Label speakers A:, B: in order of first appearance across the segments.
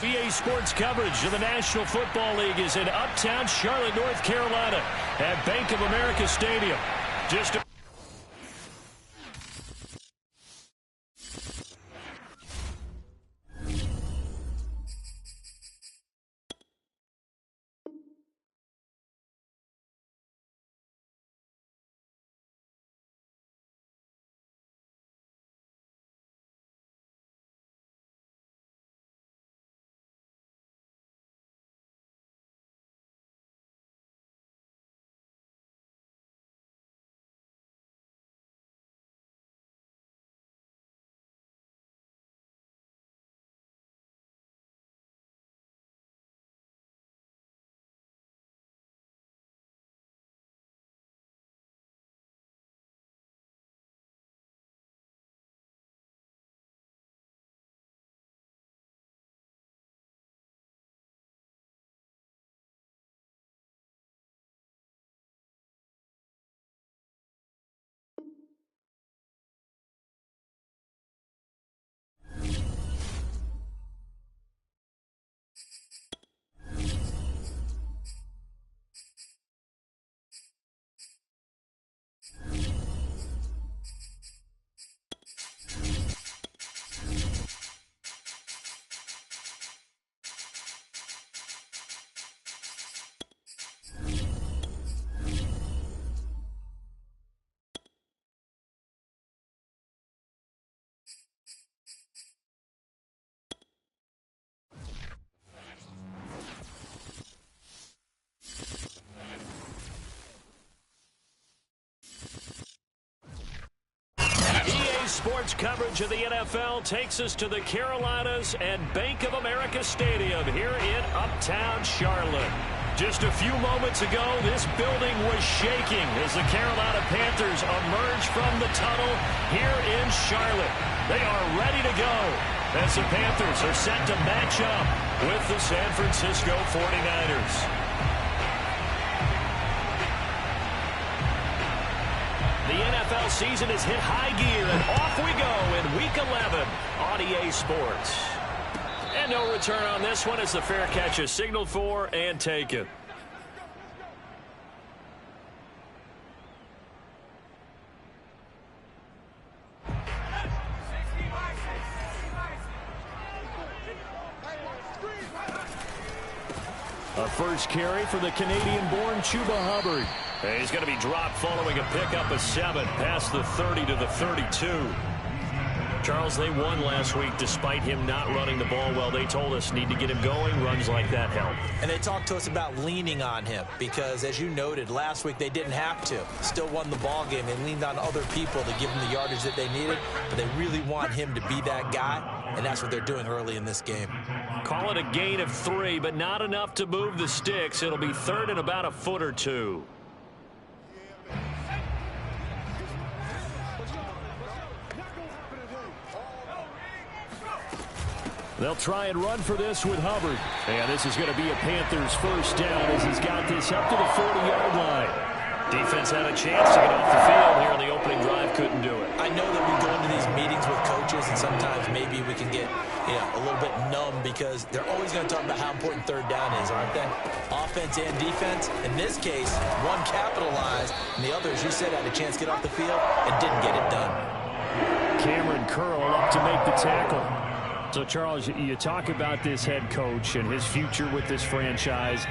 A: EA Sports coverage of the National Football League is in uptown Charlotte, North Carolina at Bank of America Stadium. Sports coverage of the NFL takes us to the Carolinas and Bank of America Stadium here in uptown Charlotte. Just a few moments ago, this building was shaking as the Carolina Panthers emerged from the tunnel here in Charlotte. They are ready to go as the Panthers are set to match up with the San Francisco 49ers. The NFL season has hit high gear, and off we go in Week 11 on EA Sports. And no return on this one as the fair catch is signaled for and taken. A first carry for the Canadian-born Chuba Hubbard. He's going to be dropped following a pickup of 7 past the 30 to the 32. Charles, they won last week despite him not running the ball well. They told us need to get him going. Runs like that help.
B: And they talked to us about leaning on him because, as you noted, last week they didn't have to. Still won the ball game. They leaned on other people to give them the yardage that they needed, but they really want him to be that guy, and that's what they're doing early in this game.
A: Call it a gain of 3, but not enough to move the sticks. It'll be third and about a foot or two. They'll try and run for this with Hubbard. And this is going to be a Panthers first down as he's got this up to the 40-yard line. Defense had a chance to get off the field here in the opening drive, couldn't do it.
B: I know that we go into these meetings with coaches, and sometimes maybe we can get a little bit numb because they're always going to talk about how important third down is, aren't they? Offense and defense. In this case, one capitalized, and the other, as you said, had a chance to get off the field and didn't get it done.
A: Cameron Curl up to make the tackle. So, Charles, you talk about this head coach and his future with this franchise.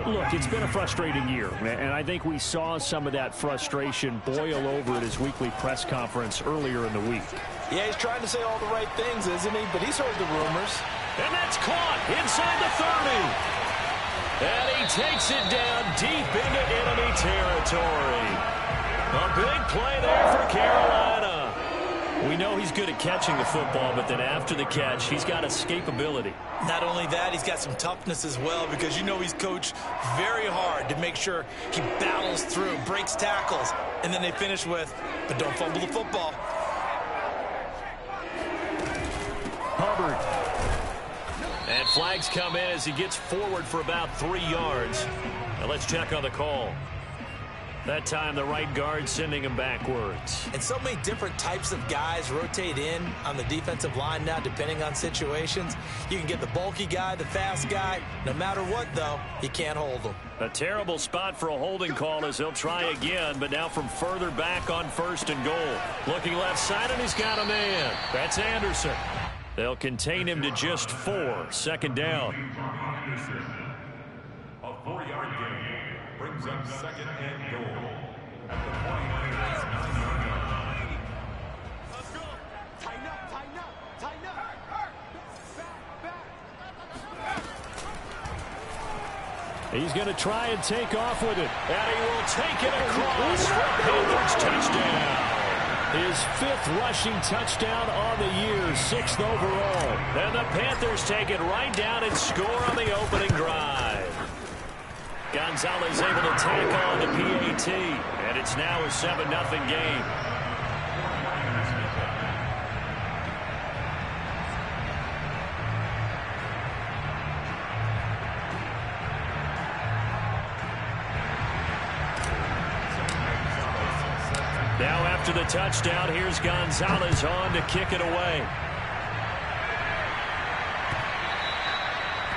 A: Look, it's been a frustrating year, and I think we saw some of that frustration boil over at his weekly press conference earlier in the week.
B: Yeah, he's trying to say all the right things, isn't he? But he's heard the rumors.
A: And that's caught inside the 30. And he takes it down deep into enemy territory. A big play there for Carolina. We know he's good at catching the football, but then after the catch, he's got escapability.
B: Not only that, he's got some toughness as well because you know he's coached very hard to make sure he battles through, breaks tackles, and then they finish with, but don't fumble the football.
A: Hubbard. And flags come in as he gets forward for about 3 yards. Now let's check on the call. That time the right guard sending him backwards.
B: And so many different types of guys rotate in on the defensive line now, depending on situations. You can get the bulky guy, the fast guy. No matter what, though, you can't hold them.
A: A terrible spot for a holding call as he'll try again, but now from further back on 1st and goal. Looking left side, and he's got a man. That's Anderson. They'll contain him to just 4. 2nd down.
C: A 4-yard gain brings up 2nd and goal at the 49ers' 9-yard line.
D: Let's go. Tighten up, tighten up, tighten up.
A: He's going to try and take off with it. And he will take it across for a Panthers touchdown. His 5th rushing touchdown on the year, 6th overall. And the Panthers take it right down and score on the opening drive. Gonzalez able to tack on the PAT, and it's now a 7-0 game. Now after the touchdown, here's Gonzalez on to kick it away.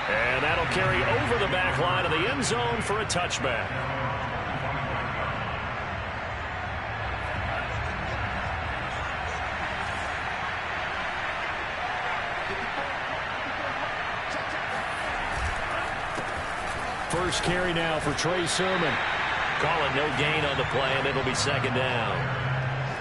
A: And that'll carry over the back line of the end zone for a touchback. First carry now for Trey Sermon. Call it no gain on the play, and it'll be 2nd down.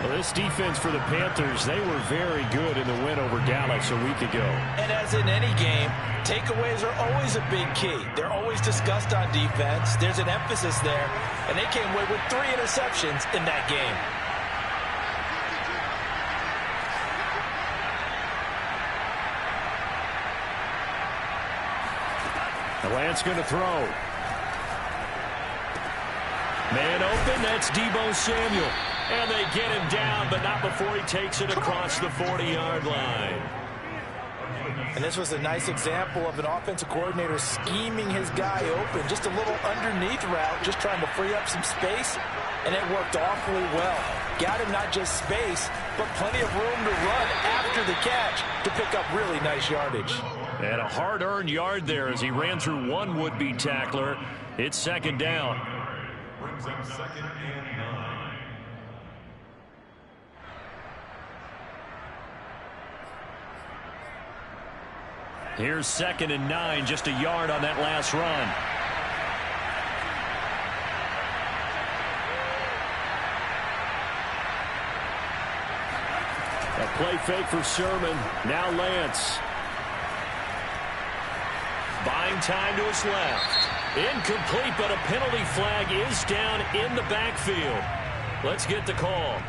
A: Well, this defense for the Panthers, they were very good in the win over Dallas a week ago.
B: And as in any game, takeaways are always a big key. They're always discussed on defense. There's an emphasis there, and they came away with 3 interceptions in that game.
A: Lance going to throw. Man open, that's Deebo Samuel. And they get him down, but not before he takes it across the 40-yard line.
B: And this was a nice example of an offensive coordinator scheming his guy open. Just a little underneath route, just trying to free up some space, and it worked awfully well. Got him not just space, but plenty of room to run after the catch to pick up really nice yardage.
A: And a hard-earned yard there as he ran through one would-be tackler. It's 2nd down.
C: Brings up 2nd and 9.
A: Here's 2nd and 9, just a yard on that last run. A play fake for Sermon. Now Lance. Buying time to his left. Incomplete, but a penalty flag is down in the backfield. Let's get the call.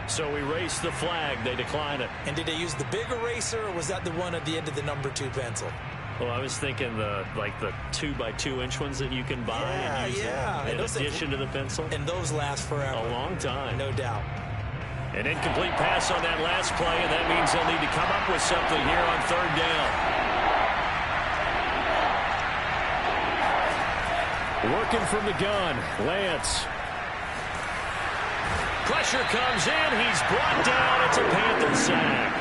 A: So erase the flag. They decline it.
B: And did they use the big eraser, or was that the one at the end of the number 2 pencil?
A: Well, I was thinking the 2x2-inch ones that you can buy and use in addition to the pencil.
B: And those last forever.
A: A long time.
B: No doubt.
A: An incomplete pass on that last play, and that means they'll need to come up with something here on 3rd down. Working from the gun, Lance. Pressure comes in. He's brought down. It's a Panther sack.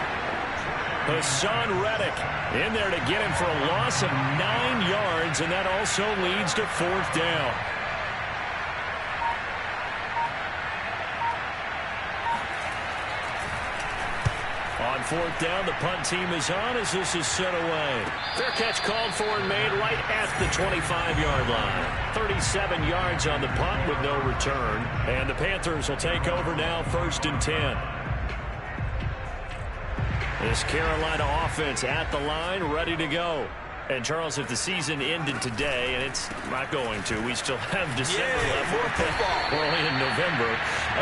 A: Hassan Reddick in there to get him for a loss of 9 yards, and that also leads to 4th down. On 4th down, the punt team is on as this is set away. Fair catch called for and made right at the 25-yard line. 37 yards on the punt with no return. And the Panthers will take over now, 1st and 10. This Carolina offense at the line, ready to go. And, Charles, if the season ended today, and it's not going to, we still have December left.
B: More football.
A: We're only in November.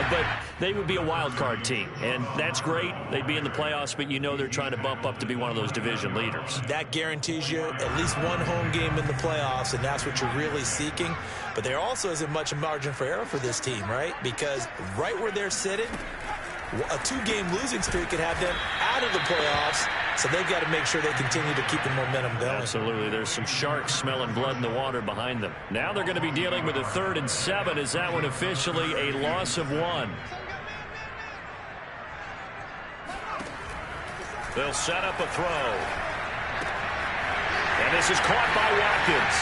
A: But they would be a wild card team, and that's great. They'd be in the playoffs, but you know they're trying to bump up to be one of those division leaders.
B: That guarantees you at least one home game in the playoffs, and that's what you're really seeking. But there also isn't much margin for error for this team, right? Because right where they're sitting, a 2-game losing streak could have them out of the playoffs So they've got to make sure they continue to keep the momentum going.
A: Absolutely. There's some sharks smelling blood in the water behind them. Now they're going to be dealing with a 3rd and 7. Is that one officially a loss of 1? They'll set up a throw. And this is caught by Watkins.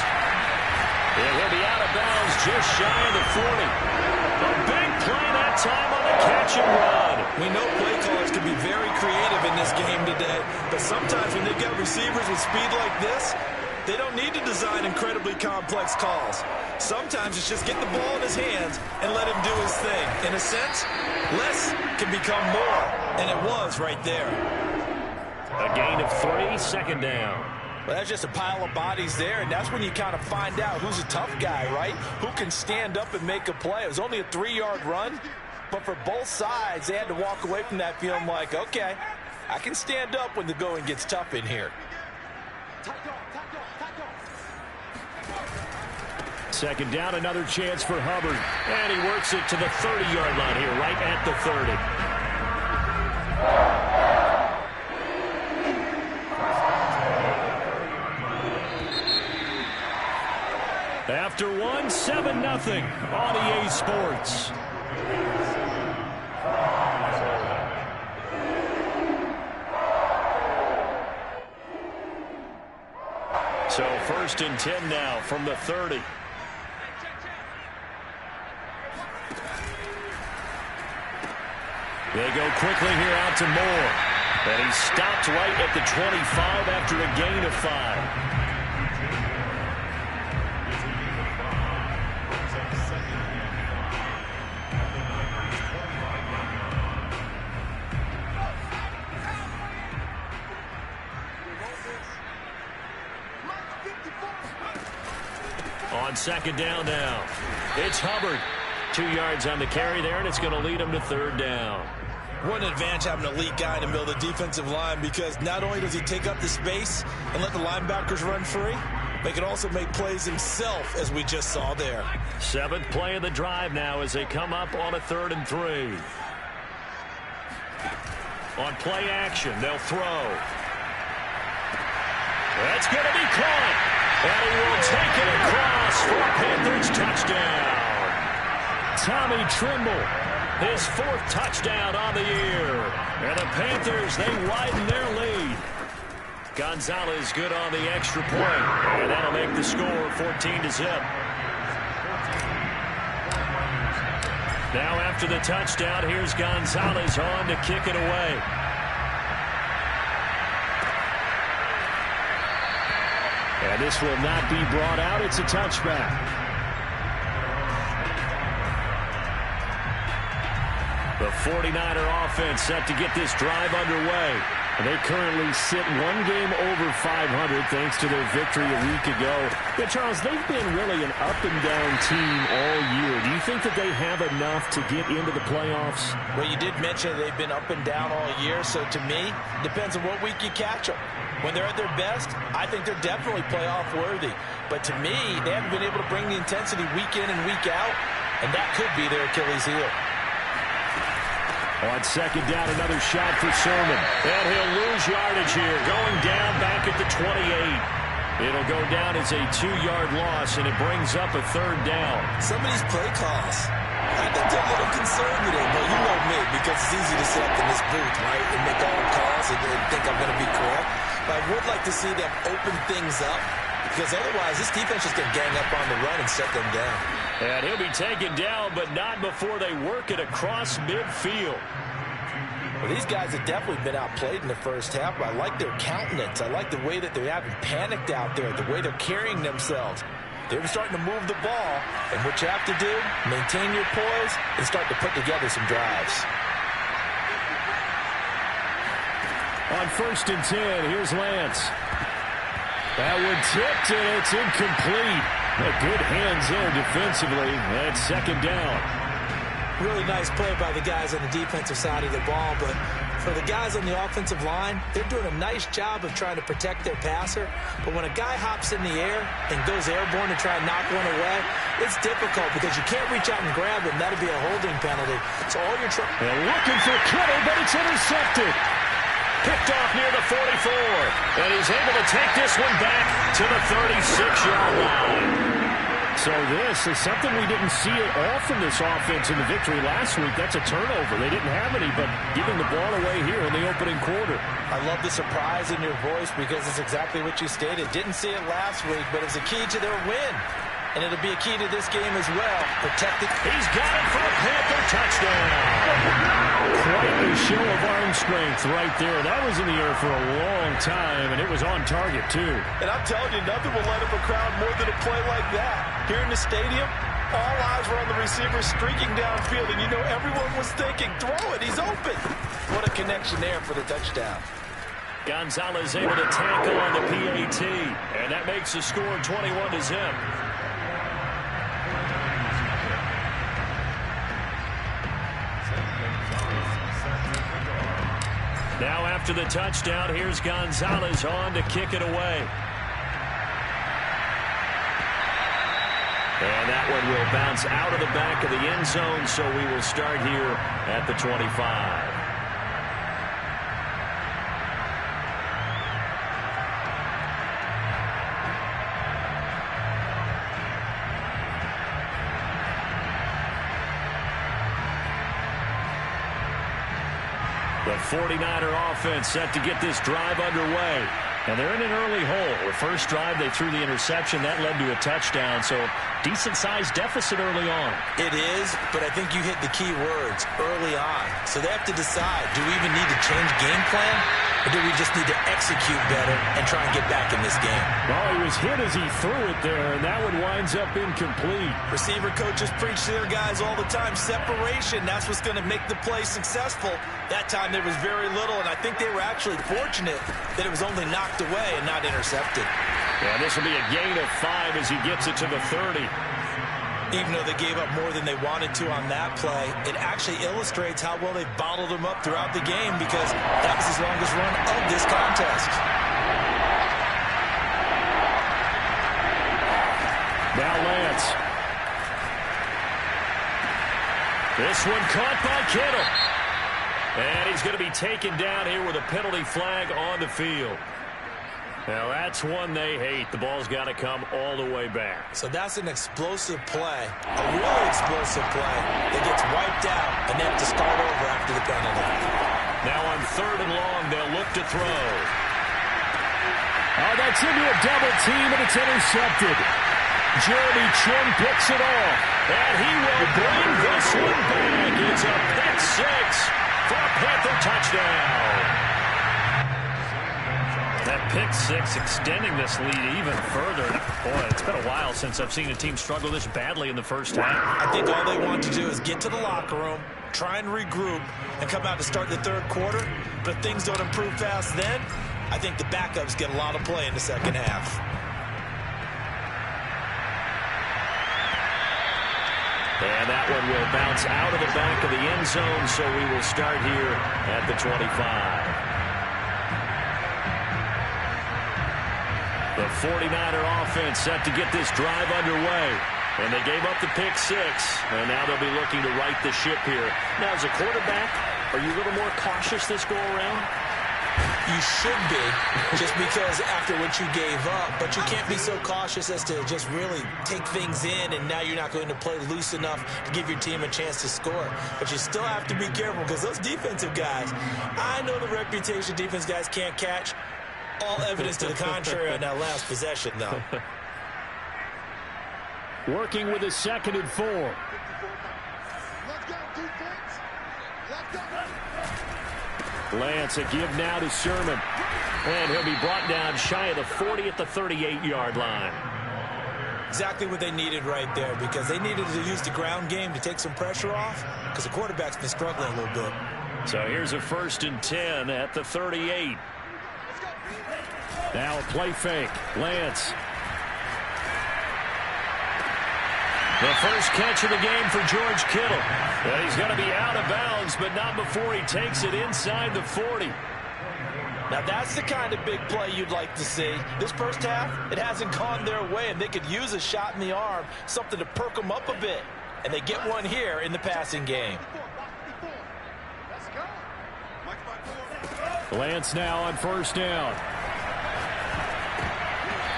A: And he'll be out of bounds just shy of the 40. A big play that time on the catch and run.
B: We know play callers can be very creative in this game today, but sometimes when they've got receivers with speed like this, they don't need to design incredibly complex calls. Sometimes it's just get the ball in his hands and let him do his thing. In a sense, less can become more, and it was right there.
A: A gain of 3, 2nd down.
B: Well, that's just a pile of bodies there, and that's when you kind of find out who's a tough guy, right? Who can stand up and make a play. It was only a 3-yard run, but for both sides, they had to walk away from that feeling like, okay, I can stand up when the going gets tough in here.
A: 2nd down, another chance for Hubbard. And he works it to the 30-yard line here, right at the 30. After 1, 7-0 on EA Sports. So 1st and 10 now from the 30. They go quickly here out to Moore. And he stopped right at the 25 after a gain of 5. On 2nd down now, it's Hubbard. 2 yards on the carry there, and it's going to lead him to 3rd down.
B: What an advantage having an elite guy in the middle of the defensive line, because not only does he take up the space and let the linebackers run free, but he can also make plays himself, as we just saw there.
A: 7th play of the drive now as they come up on a 3rd and 3. On play action, they'll throw. That's going to be caught. And he will take it across for a Panthers touchdown. Tommy Tremble, his 4th touchdown on the year. And the Panthers, they widen their lead. Gonzalez good on the extra point. And that'll make the score 14-0. Now after the touchdown, here's Gonzalez on to kick it away. And this will not be brought out. It's a touchback. The 49er offense set to get this drive underway. And they currently sit 1 game over 500 thanks to their victory a week ago. Yeah, Charles, they've been really an up-and-down team all year. Do you think that they have enough to get into the playoffs?
B: Well, you did mention they've been up and down all year, so to me, it depends on what week you catch them. When they're at their best, I think they're definitely playoff worthy. But to me, they haven't been able to bring the intensity week in and week out, and that could be their Achilles heel.
A: On 2nd down, another shot for Sermon. And he'll lose yardage here, going down back at the 28. It'll go down as a 2-yard loss, and it brings up a 3rd down.
B: Some of these play calls, I think they're a little conservative, but you know me, because it's easy to sit up in this booth, right, and make all the calls and think I'm going to be correct. But I would like to see them open things up, because otherwise this defense is going to gang up on the run and shut them down.
A: And he'll be taken down, but not before they work it across midfield.
B: Well, these guys have definitely been outplayed in the first half, but I like their countenance. I like the way that they haven't panicked out there, the way they're carrying themselves. They're starting to move the ball, and what you have to do, maintain your poise and start to put together some drives.
A: On 1st and 10, here's Lance. That one tipped, and it's incomplete. But good hands there defensively. That's 2nd down.
E: Really nice play by the guys on the defensive side of the ball, but for the guys on the offensive line, they're doing a nice job of trying to protect their passer. But when a guy hops in the air and goes airborne to try and knock one away, it's difficult because you can't reach out and grab him. That'd be a holding penalty. So all you're trying...
A: They're looking for Kittle, but it's intercepted. Picked off near the 44. And he's able to take this one back to the 36-yard line. So this is something we didn't see it all from this offense in the victory last week. That's a turnover. They didn't have any, but giving the ball away here in the opening quarter.
E: I love the surprise in your voice because it's exactly what you stated. Didn't see it last week, but it was a key to their win. And it'll be a key to this game as well. Protected.
A: He's got it for a Panther touchdown. Quite a show of arm strength right there. That was in the air for a long time, and it was on target, too.
E: And I'm telling you, nothing will light up a crowd more than a play like that. Here in the stadium, all eyes were on the receiver streaking downfield, and you know everyone was thinking, throw it, he's open. What a connection there for the touchdown.
A: Gonzalez able to tackle on the PAT, and that makes the score 21-0. Now after the touchdown, here's Gonzalez on to kick it away. And that one will bounce out of the back of the end zone, so we will start here at the 25. The 49er offense set to get this drive underway. And they're in an early hole. The first drive, they threw the interception. That led to a touchdown. So decent-sized deficit early on.
E: It is, but I think you hit the key words, early on. So they have to decide, do we even need to change game plan? Or do we just need to execute better and try and get back in this game?
A: Well, he was hit as he threw it there, and that one winds up incomplete.
E: Receiver coaches preach to their guys all the time, separation. That's what's going to make the play successful. That time there was very little, and I think they were actually fortunate that it was only knocked away and not intercepted.
A: Yeah, this will be a gain of 5 as he gets it to the 30.
E: Even though they gave up more than they wanted to on that play, it actually illustrates how well they bottled them up throughout the game because that was his longest run of this contest.
A: Now Lance. This one caught by Kittle. And he's going to be taken down here with a penalty flag on the field. Now, that's one they hate. The ball's got to come all the way back.
E: So that's an explosive play, a really explosive play that gets wiped out, and they have to start over after the penalty.
A: Now on 3rd and long, they'll look to throw. Oh, that's into a double team, and it's intercepted. Jeremy Chin picks it off, and he will bring this one back. It's a pick 6 for a Panther touchdown. That pick 6 extending this lead even further. Boy, it's been a while since I've seen a team struggle this badly in the first half.
E: I think all they want to do is get to the locker room, try and regroup, and come out to start the 3rd quarter. But if things don't improve fast then, I think the backups get a lot of play in the second half.
A: And that one will bounce out of the back of the end zone, so we will start here at the 25. The 49er offense set to get this drive underway. And they gave up the pick 6. And now they'll be looking to right the ship here. Now, as a quarterback, are you a little more cautious this go-around?
E: You should be, just because after what you gave up. But you can't be so cautious as to just really take things in, and now you're not going to play loose enough to give your team a chance to score. But you still have to be careful because those defensive guys, I know the reputation defense guys can't catch. All evidence to the contrary on that last possession, though.
A: Working with a 2nd and 4.
D: Let's go, defense. Let's go.
A: Lance, a give now to Sherman. And he'll be brought down shy of the 40 at the 38-yard line.
E: Exactly what they needed right there, because they needed to use the ground game to take some pressure off, because the quarterback's been struggling a little bit.
A: So here's a 1st and 10 at the 38. Now a play fake. Lance. The first catch of the game for George Kittle. Well, he's going to be out of bounds, but not before he takes it inside the 40.
E: Now, that's the kind of big play you'd like to see. This first half, it hasn't gone their way, and they could use a shot in the arm, something to perk them up a bit. And they get one here in the passing game.
D: Let's go. Mike, 4.
A: Lance now on first down.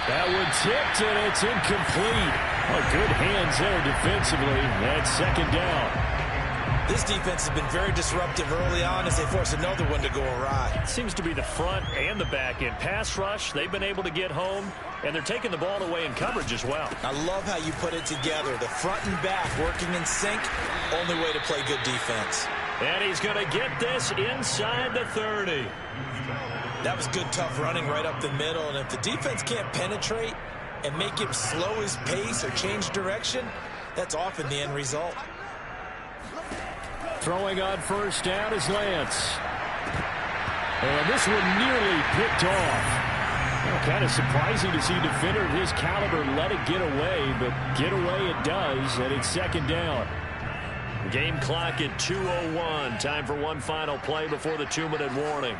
A: That one tipped, and it's incomplete. Oh, good hands there defensively. That's second down.
E: This defense has been very disruptive early on as they force another one to go awry.
A: It seems to be the front and the back end. Pass rush, they've been able to get home, and they're taking the ball away in coverage as well.
E: I love how you put it together. The front and back working in sync, only way to play good defense.
A: And he's going to get this inside the 30.
E: That was good, tough running right up the middle, and if the defense can't penetrate and make him slow his pace or change direction, that's often the end result.
A: Throwing on first down is Lance. And this one nearly picked off. Well, kind of surprising to see a defender of his caliber let it get away, but get away it does, and it's second down. Game clock at 2:01. Time for one final play before the 2-minute warning.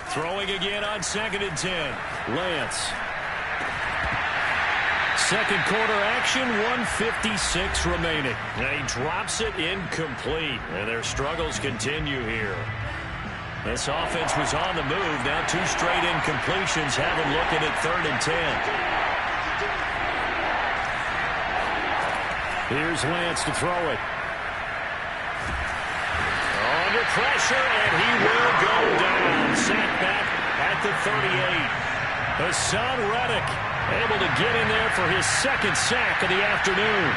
A: Throwing again on 2nd and 10. Lance. Second quarter action, 1:56 remaining. And he drops it incomplete. And their struggles continue here. This offense was on the move. Now 2 straight incompletions have him looking at 3rd and 10. Here's Lance to throw it. Under pressure, and he will go down. Sacked back at the 38. Hassan Reddick able to get in there for his second sack of the afternoon.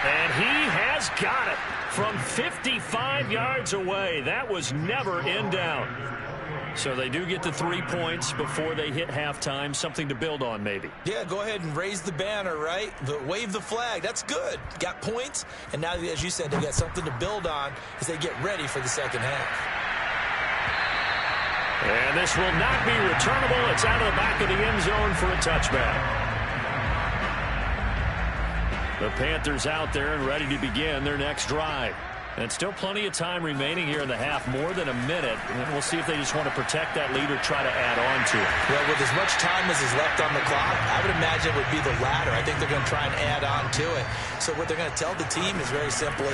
A: And he has got it from 55 yards away. That was never in doubt. So they do get the 3 points before they hit halftime. Something to build on, maybe.
E: Yeah, go ahead and raise the banner, right? But wave the flag. That's good. Got points. And now, as you said, they got something to build on as they get ready for the second half.
A: And this will not be returnable. It's out of the back of the end zone for a touchback. The Panthers out there and ready to begin their next drive. And still plenty of time remaining here in the half, more than a minute. And we'll see if they just want to protect that lead or try to add on to it.
E: Well, with as much time as is left on the clock, I would imagine it would be the latter. I think they're going to try and add on to it. So what they're going to tell the team is very simply,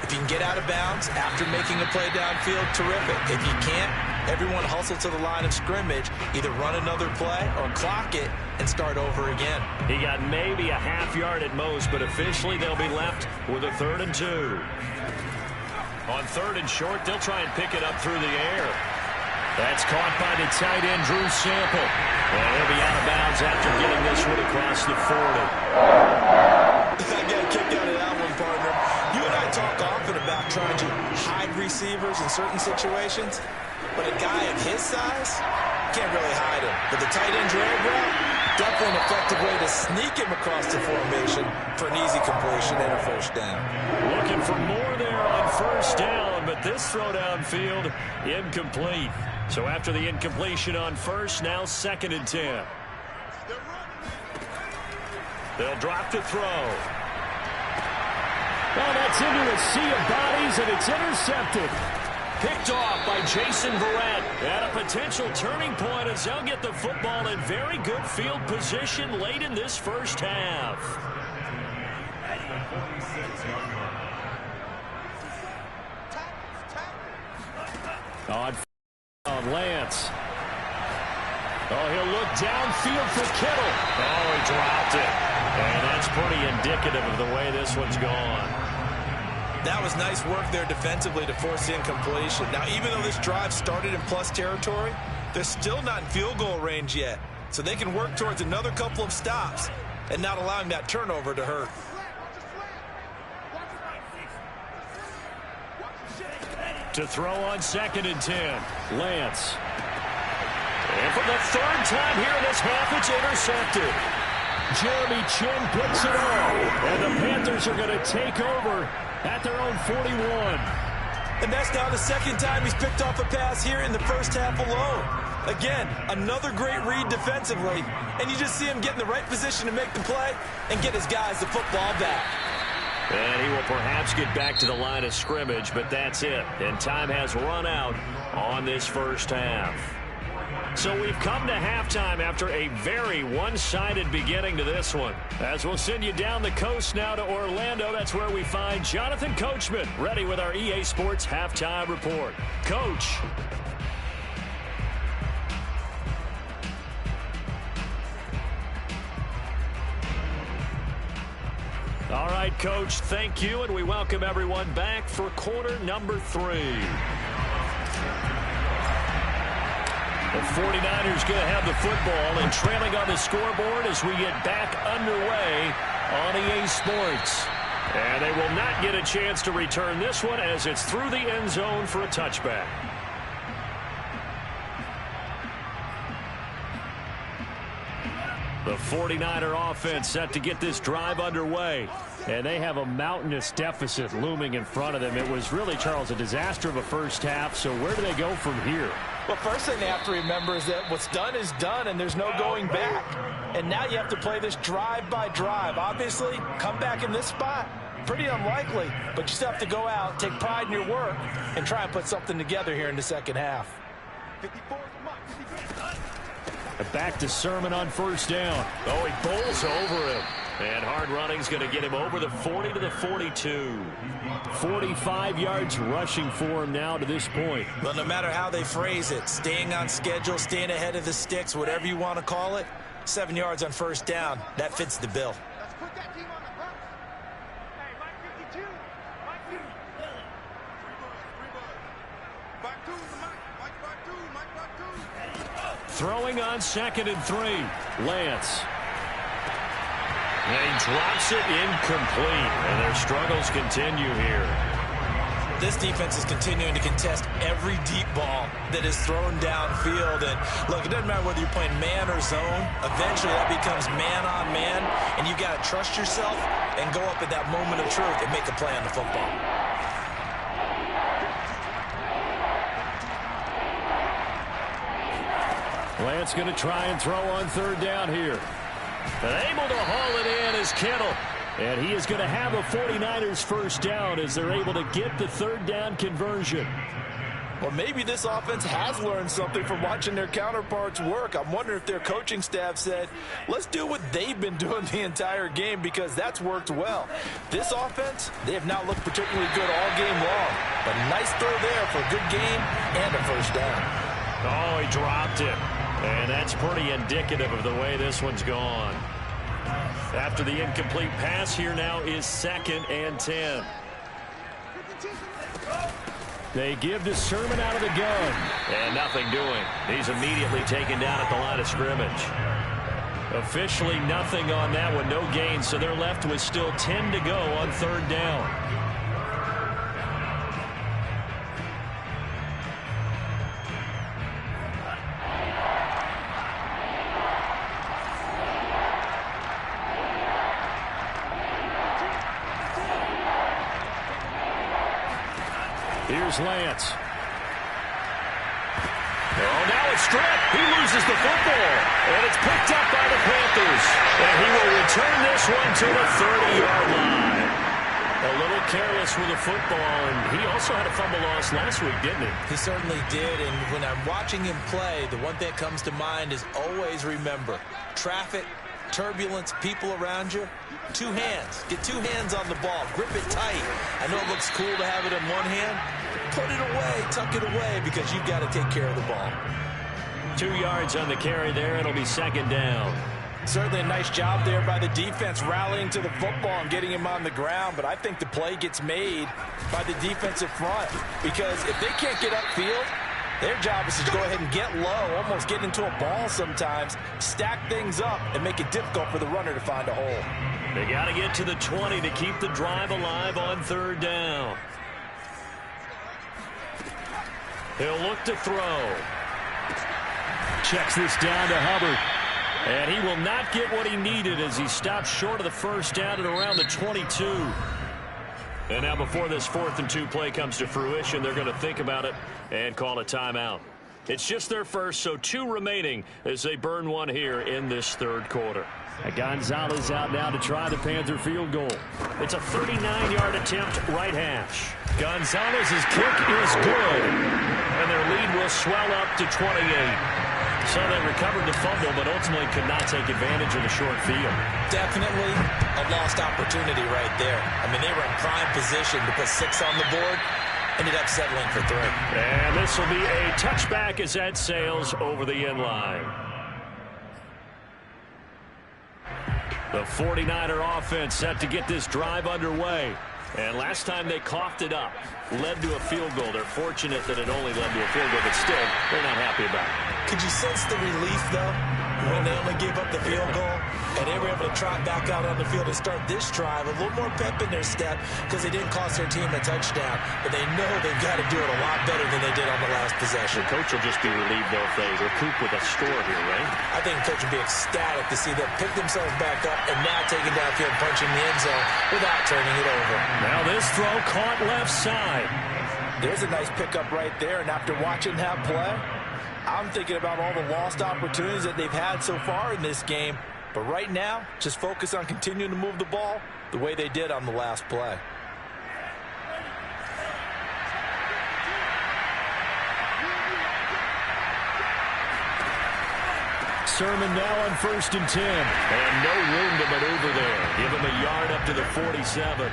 E: if you can get out of bounds after making a play downfield, terrific. If you can't, everyone hustle to the line of scrimmage, either run another play or clock it and start over again.
A: He got maybe a half yard at most, but officially they'll be left with a 3rd and 2. On 3rd and short, they'll try and pick it up through the air. That's caught by the tight end, Drew Sample. And he'll be out of bounds after getting this one across the 40.
E: I got a kick out of that one, partner. You and I talk often about trying to hide receivers in certain situations, but a guy of his size can't really hide him. But the tight end drag route, definitely an effective way to sneak him across the formation for an easy completion and a first down.
A: Looking for more there on first down, but this throw downfield incomplete. So after the incompletion on first, now 2nd and 10. They'll drop to throw. Well, that's into a sea of bodies, and it's intercepted. Picked off by Jason Verrett. At a potential turning point as they'll get the football in very good field position late in this first half. On Lance. Oh, he'll look downfield for Kittle. Oh, he dropped it. And that's pretty indicative of the way this one's gone.
E: That was nice work there defensively to force the incompletion. Now, even though this drive started in plus territory, they're still not in field goal range yet. So they can work towards another couple of stops and not allowing that turnover to hurt.
A: To throw on 2nd and 10. Lance. And for the 3rd time here in this half, it's intercepted. Jeremy Chinn picks it up. And the Panthers are going to take over at their own 41.
E: And that's now the 2nd time he's picked off a pass here in the first half alone. Again, another great read defensively. And you just see him get in the right position to make the play and get his guys the football back.
A: And he will perhaps get back to the line of scrimmage, but that's it. And time has run out on this first half. So we've come to halftime after a very one-sided beginning to this one. As we'll send you down the coast now to Orlando, that's where we find Jonathan Coachman ready with our EA Sports Halftime Report. Coach. All right, Coach, thank you, and we welcome everyone back for quarter number 3. The 49ers going to have the football and trailing on the scoreboard as we get back underway on EA Sports. And they will not get a chance to return this one as it's through the end zone for a touchback. The 49er offense set to get this drive underway. And they have a mountainous deficit looming in front of them. It was really, Charles, a disaster of a first half. So where do they go from here?
E: Well, first thing they have to remember is that what's done is done, and there's no going back. And now you have to play this drive by drive. Obviously, come back in this spot, pretty unlikely. But you still have to go out, take pride in your work, and try and put something together here in the second half.
D: 54, come on, 54.
A: Back to Sermon on first down. Oh, he bowls over him. And hard running's going to get him over the 40 to the 42. 45 yards rushing for him now to this point.
B: Well, no matter how they phrase it, staying on schedule, staying ahead of the sticks, whatever you want to call it, 7 yards on first down, that fits the bill.
D: Let's put that team on the front. Hey, Mike 52. Mike 52. Back two, Mike back two.
A: Throwing on 2nd and 3. Lance. And he drops it incomplete. And their struggles continue here.
B: This defense is continuing to contest every deep ball that is thrown downfield. And look, it doesn't matter whether you're playing man or zone. Eventually that becomes man on man. And you've got to trust yourself and go up at that moment of truth and make a play on the football.
A: Lance going to try and throw on 3rd down here. But able to haul it in is Kittle. And he is going to have a 49ers first down as they're able to get the 3rd down conversion.
E: Well, maybe this offense has learned something from watching their counterparts work. I'm wondering if their coaching staff said, let's do what they've been doing the entire game, because that's worked well. This offense, they have not looked particularly good all game long. But nice throw there for a good game and a first down.
A: Oh, he dropped it. And that's pretty indicative of the way this one's gone. After the incomplete pass, here now is 2nd and 10. They give to Sermon out of the gun. And nothing doing. He's immediately taken down at the line of scrimmage. Officially nothing on that one. No gain. So they're left with still 10 to go on 3rd down. Here's Lance. Oh, now it's stripped. He loses the football. And it's picked up by the Panthers. And he will return this one to the 30-yard line. A little careless with the football. And he also had a fumble loss last week, didn't he?
B: He certainly did. And when I'm watching him play, the one thing that comes to mind is always remember, traffic, turbulence, people around you, 2 hands. Get 2 hands on the ball. Grip it tight. I know it looks cool to have it in one hand. Put it away, tuck it away, because you've got to take care of the ball.
A: 2 yards on the carry there. It'll be 2nd down.
E: Certainly a nice job there by the defense rallying to the football and getting him on the ground, but I think the play gets made by the defensive front, because if they can't get upfield, their job is to go ahead and get low, almost get into a ball sometimes, stack things up, and make it difficult for the runner to find a hole.
A: They got to get to the 20 to keep the drive alive on 3rd down. He'll look to throw. Checks this down to Hubbard. And he will not get what he needed as he stops short of the first down at around the 22. And now before this 4th and 2 play comes to fruition, they're going to think about it and call a timeout. It's just their first, so 2 remaining as they burn one here in this third quarter. And Gonzalez out now to try the Panther field goal. It's a 39-yard attempt, right hash. Gonzalez's kick is good, and their lead will swell up to 28. So they recovered the fumble, but ultimately could not take advantage of the short field. Definitely a lost opportunity right there. I mean, they were in prime position to put 6 on the board. Ended up settling for 3. And this will be a touchback as that sails over the end line. The 49er offense set to get this drive underway. And last time they coughed it up, led to a field goal. They're fortunate that it only led to a field goal, but still, they're not happy about it. Could you sense the relief, though, when they only gave up the field goal? And they were able to trot back out on the field and start this drive. A little more pep in their step because they didn't cost their team a touchdown. But they know they've got to do it a lot better than they did on the last possession. The coach will just be relieved, though, if they recoup with a score here, right? I think the coach will be ecstatic to see them pick themselves back up and now taking downfield, punching the end zone without turning it over. Now this throw caught left side. There's a nice pickup right there, and after watching that play, I'm thinking about all the lost opportunities that they've had so far in this game. But right now, just focus on continuing to move the ball the way they did on the last play. Sermon now on 1st and 10. And no room to maneuver there. Give him a yard up to the 47.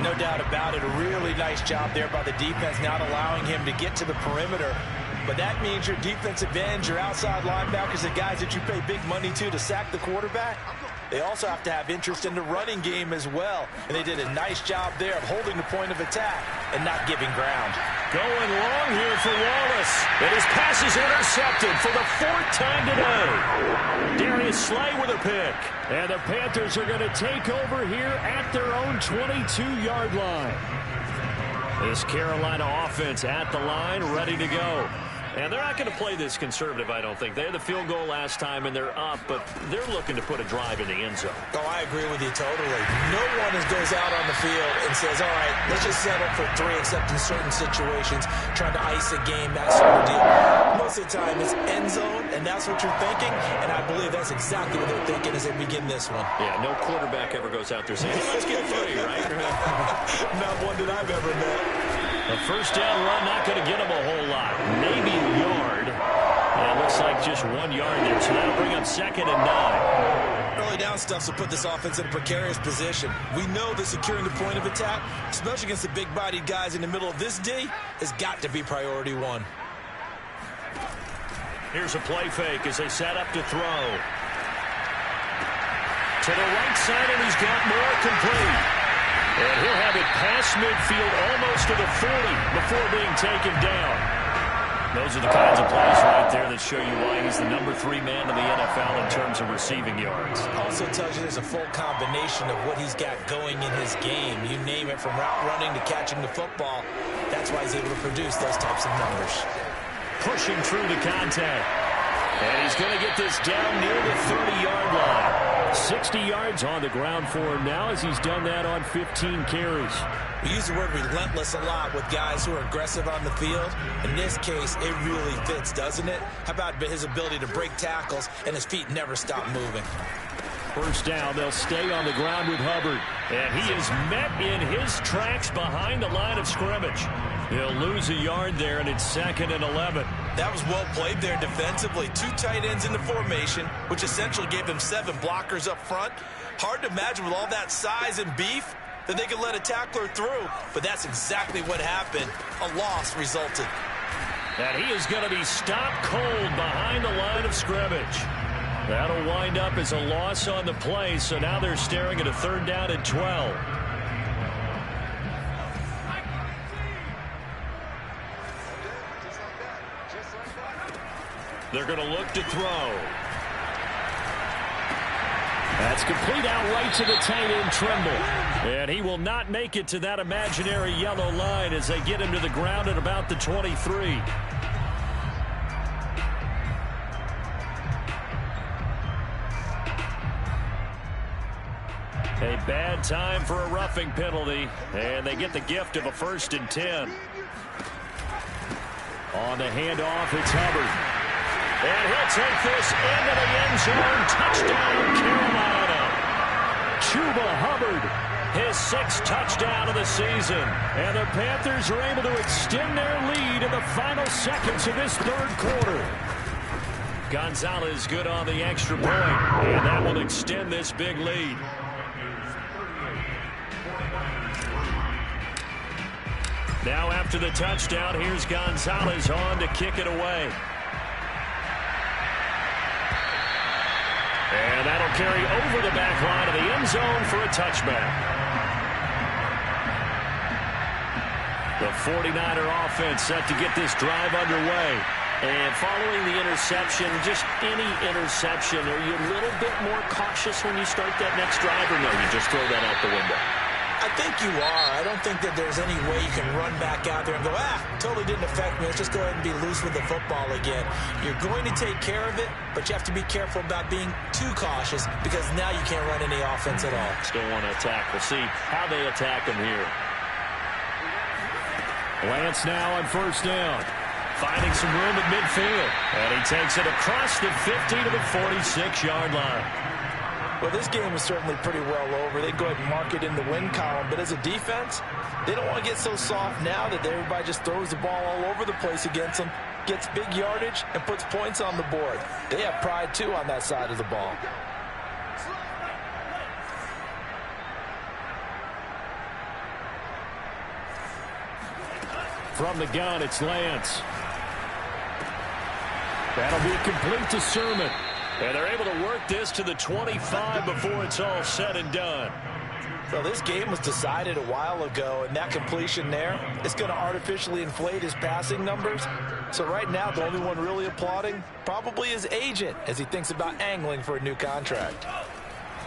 A: No doubt about it. A really nice job there by the defense, not allowing him to get to the perimeter. But that means your defensive ends, your outside linebackers, the guys that you pay big money to sack the quarterback, they also have to have interest in the running game as well. And they did a nice job there of holding the point of attack and not giving ground. Going long here for Wallace. And his pass is intercepted for the 4th time today. Darius Slay with a pick. And the Panthers are going to take over here at their own 22-yard line. This Carolina offense at the line, ready to go. And they're not going to play this conservative, I don't think. They had the field goal last time, and they're up, but they're looking to put a drive in the end zone. Oh, I agree with you totally. No one goes out on the field and says, all right, let's just settle for 3, except in certain situations, trying to ice a game, that sort of deal. Most of the time, it's end zone, and that's what you're thinking, and I believe that's exactly what they're thinking as they begin this one. Yeah, no quarterback ever goes out there saying, hey, let's get 3, right? Not one that I've ever met. A first down run, not going to get him a whole lot. Maybe a yard. And it looks like just 1 yard there. So that'll bring up 2nd and 9. Early down stuff will put this offense in a precarious position. We know that securing the point of attack, especially against the big-bodied guys in the middle of this D, has got to be priority 1. Here's a play fake as they set up to throw. To the right side, and he's got more complete. And he'll have it past midfield almost to the 40 before being taken down. Those are the kinds of plays right there that show you why he's the number 3 man in the NFL in terms of receiving yards. Also tells you there's a full combination of what he's got going in his game. You name it, from route running to catching the football. That's why he's able to produce those types of numbers. Pushing through the contact. And he's going to get this down near the 30-yard line. 60 yards on the ground for him now as he's done that on 15 carries. We use the word relentless a lot with guys who are aggressive on the field. In this case, it really fits, doesn't it? How about his ability to break tackles and his feet never stop moving? First down, they'll stay on the ground with Hubbard. And he is met in his tracks behind the line of scrimmage. He'll lose a yard there, and it's 2nd and 11. That was well played there defensively. 2 tight ends in the formation, which essentially gave them 7 blockers up front. Hard to imagine with all that size and beef that they could let a tackler through, but that's exactly what happened. A loss resulted. And he is going to be stopped cold behind the line of scrimmage. That'll wind up as a loss on the play, so now they're staring at a 3rd down and 12. They're going to look to throw. That's complete out right to the tight end, Trimble. And he will not make it to that imaginary yellow line as they get him to the ground at about the 23. A bad time for a roughing penalty, and they get the gift of a 1st and 10. On the handoff, it's Hubbard. And he'll take this into the end zone. Touchdown, Carolina. Chuba Hubbard, his 6th touchdown of the season. And the Panthers are able to extend their lead in the final seconds of this 3rd quarter. Gonzalez good on the extra point, and that will extend this big lead. Now after the touchdown, here's Gonzalez on to kick it away. And that'll carry over the back line of the end zone for a touchback. The 49er offense set to get this drive underway. And following the interception, just any interception, are you a little bit more cautious when you start that next drive, or no, you just throw that out the window?
E: I think you are. I don't think that there's any way you can run back out there and go, totally didn't affect me. Let's just go ahead and be loose with the football again. You're going to take care of it, but you have to be careful about being too cautious because now you can't run any offense at all.
A: Still want to attack. We'll see how they attack him here. Lance now on 1st down. Finding some room at midfield. And he takes it across the 50 to the 46-yard line.
E: Well, this game is certainly pretty well over. They go ahead and mark it in the win column. But as a defense, they don't want to get so soft now that everybody just throws the ball all over the place against them, gets big yardage, and puts points on the board. They have pride, too, on that side of the ball.
A: From the gun, it's Lance. That'll be complete to Sermon. And they're able to work this to the 25 before it's all said and done.
E: So this game was decided a while ago, and that completion there is going to artificially inflate his passing numbers. So right now, the only one really applauding probably his agent as he thinks about angling for a new contract.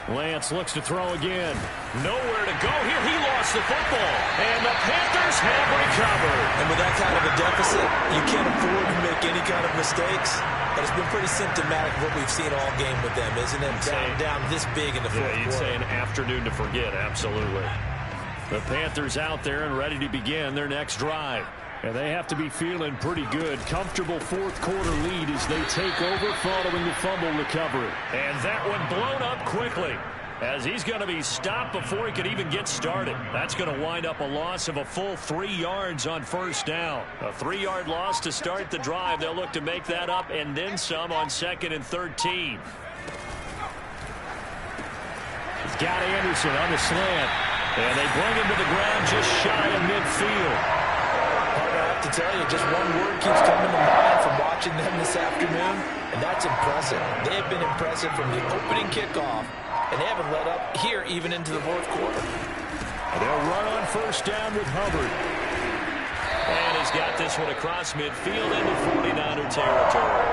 A: Lance looks to throw again. Nowhere to go here. He lost the football. And the Panthers have recovered.
E: And with that kind of a deficit, you can't afford to make any kind of mistakes. But it's been pretty symptomatic of what we've seen all game with them, isn't it? Down this big in the fourth quarter.
A: You'd say an afternoon to forget, absolutely. The Panthers out there and ready to begin their next drive. And they have to be feeling pretty good. Comfortable 4th quarter lead as they take over following the fumble recovery. And that one blown up quickly as he's going to be stopped before he could even get started. That's going to wind up a loss of a full 3 yards on 1st down. A 3-yard loss to start the drive. They'll look to make that up and then some on 2nd and 13. He's got Anderson on the slant. And they bring him to the ground just shy of midfield.
E: To tell you, just one word keeps coming to mind from watching them this afternoon, and that's impressive. They have been impressive from the opening kickoff, and they haven't let up here even into the 4th quarter.
A: They'll run on 1st down with Hubbard. And he's got this one across midfield into 49er territory.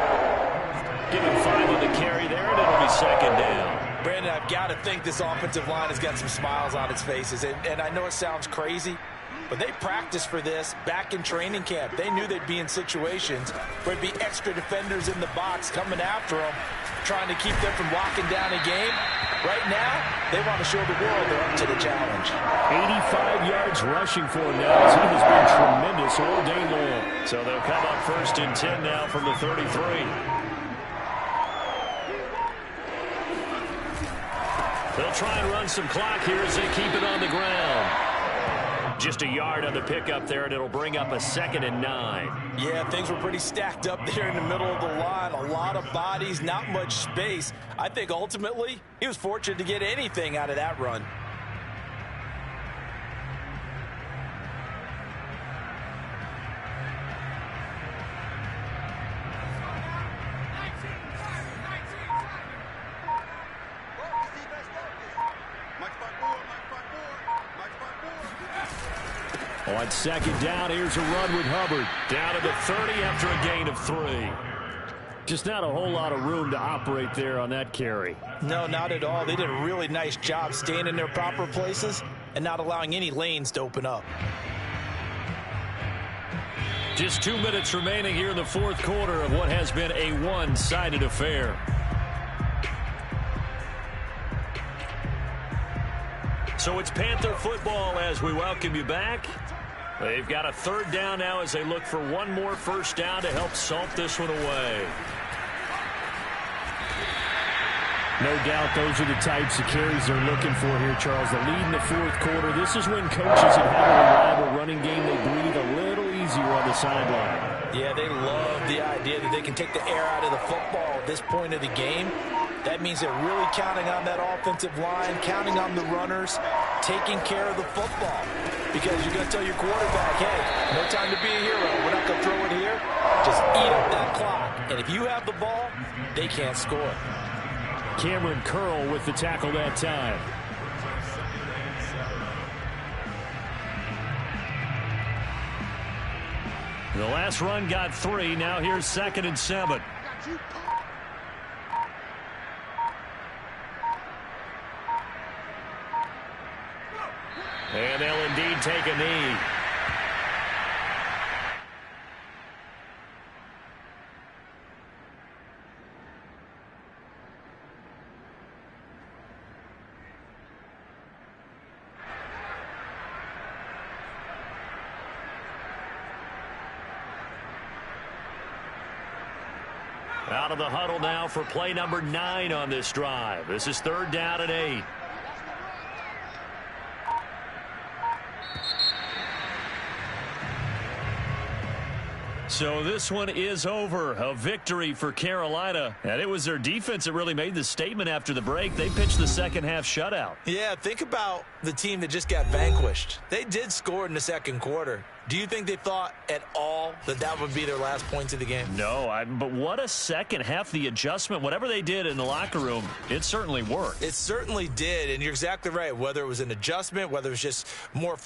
A: Give him 5 on the carry there, and it'll be 2nd down.
E: Brandon, I've got to think this offensive line has got some smiles on its faces, and I know it sounds crazy, but they practiced for this back in training camp. They knew they'd be in situations where there'd be extra defenders in the box coming after them, trying to keep them from locking down a game. Right now, they want to show the world they're up to the challenge.
A: 85 yards rushing for him now as he has been tremendous all day long. So they'll come up 1st and 10 now from the 33. They'll try and run some clock here as they keep it on the ground. Just a yard on the pickup there, and it'll bring up a 2nd and 9.
E: Yeah, things were pretty stacked up there in the middle of the line. A lot of bodies, not much space. I think ultimately he was fortunate to get anything out of that run.
A: On 2nd down, here's a run with Hubbard. Down to the 30 after a gain of 3. Just not a whole lot of room to operate there on that carry.
E: No, not at all. They did a really nice job staying in their proper places and not allowing any lanes to open up.
A: Just 2 minutes remaining here in the 4th quarter of what has been a one-sided affair. So it's Panther football as we welcome you back. They've got a third down now as they look for one more first down to help salt this one away.
F: No doubt those are the types of carries they're looking for here, Charles. The lead in the fourth quarter. This is when coaches that have a reliable running game, they breathe a little easier on the sideline.
E: Yeah, they love the idea that they can take the air out of the football at this point of the game. That means they're really counting on that offensive line, counting on the runners, taking care of the football. Because you're going to tell your quarterback, hey, no time to be a hero. We're not going to throw it here. Just eat up that clock. And if you have the ball, they can't score.
A: Cameron Curl with the tackle that time. The last run got 3. Now here's 2nd and 7. And they'll indeed take a knee. Out of the huddle now for play number 9 on this drive. This is 3rd down and 8. So this one is over. A victory for Carolina. And it was their defense that really made the statement after the break. They pitched the second half shutout.
E: Yeah, think about the team that just got vanquished. They did score in the second quarter. Do you think they thought at all that that would be their last points of the game?
A: No, but what a second half. The adjustment, whatever they did in the locker room, it certainly worked.
E: It certainly did, and you're exactly right. Whether it was an adjustment, whether it was just more